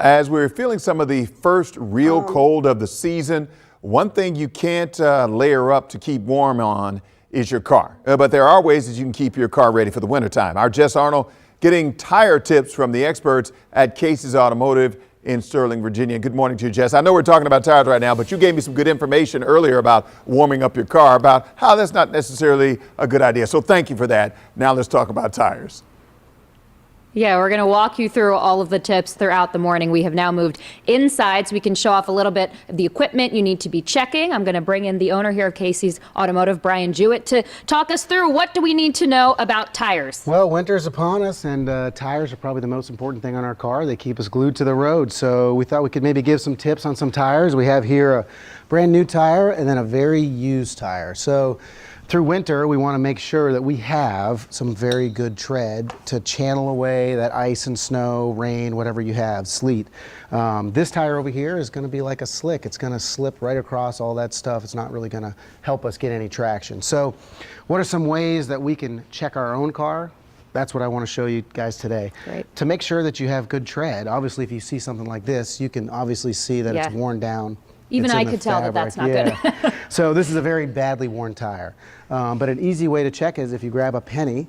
As we're feeling some of the first real cold of the season, one thing you can't layer up to keep warm on is your car. But there are ways that you can keep your car ready for the wintertime. Our Jess Arnold getting tire tips from the experts at Casey's Automotive in Sterling, Virginia. Good morning to you, Jess. I know we're talking about tires right now, but you gave me some good information earlier about warming up your car, about how that's not necessarily a good idea. So thank you for that. Now let's talk about tires. Yeah, we're going to walk you through all of the tips throughout the morning. We have now moved inside so we can show off a little bit of the equipment you need to be checking. I'm going to bring in the owner here of Casey's Automotive, Brian Jewett, to talk us through what do we need to know about tires. Well, winter's upon us, and tires are probably the most important thing on our car. They keep us glued to the road, so we thought we could maybe give some tips on some tires. We have here a brand new tire and then a very used tire. So through winter, we want to make sure that we have some very good tread to channel away that ice and snow, rain, whatever you have, sleet. This tire over here is going to be like a slick. It's going to slip right across all that stuff. It's not really going to help us get any traction. So what are some ways that we can check our own car? That's what I want to show you guys today. Great. To make sure that you have good tread, obviously if you see something like this, you can obviously see that it's worn down. Even I could tell that that's not good. So this is a very badly worn tire. But an easy way to check is if you grab a penny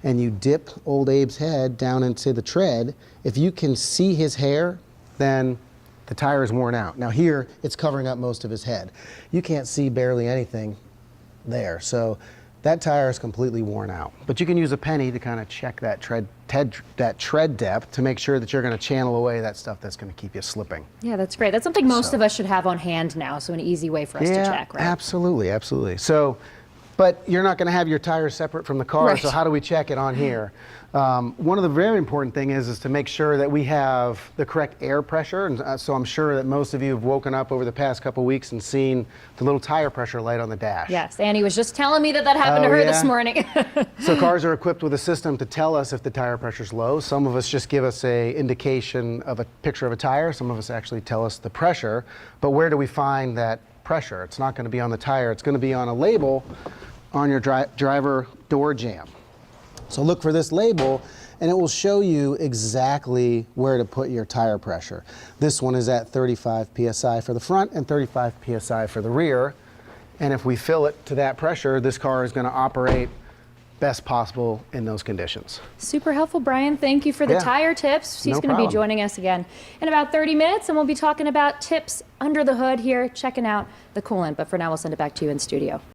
and you dip old Abe's head down into the tread, if you can see his hair, then the tire is worn out. Now here, it's covering up most of his head. You can't see barely anything there. So that tire is completely worn out. But you can use a penny to kind of check that tread depth to make sure that you're going to channel away that stuff that's going to keep you slipping. Yeah, that's great. That's something most of us should have on hand now, so an easy way for us to check, right? Absolutely, absolutely. So, but you're not going to have your tires separate from the car, Right. So how do we check it on here? One of the very important things is to make sure that we have the correct air pressure. And so I'm sure that most of you have woken up over the past couple weeks and seen the little tire pressure light on the dash. Yes, Annie was just telling me that happened to her this morning. So cars are equipped with a system to tell us if the tire pressure's low. Some of us just give us a indication of a picture of a tire. Some of us actually tell us the pressure. But where do we find that pressure? It's not going to be on the tire. It's going to be on a label on your driver door jamb. So look for this label and it will show you exactly where to put your tire pressure. This one is at 35 psi for the front and 35 psi for the rear. And if we fill it to that pressure, this car is going to operate best possible in those conditions. Super helpful, Brian. Thank you for the tire tips. He's going to be joining us again in about 30 minutes, and we'll be talking about tips under the hood here, checking out the coolant. But for now, we'll send it back to you in studio.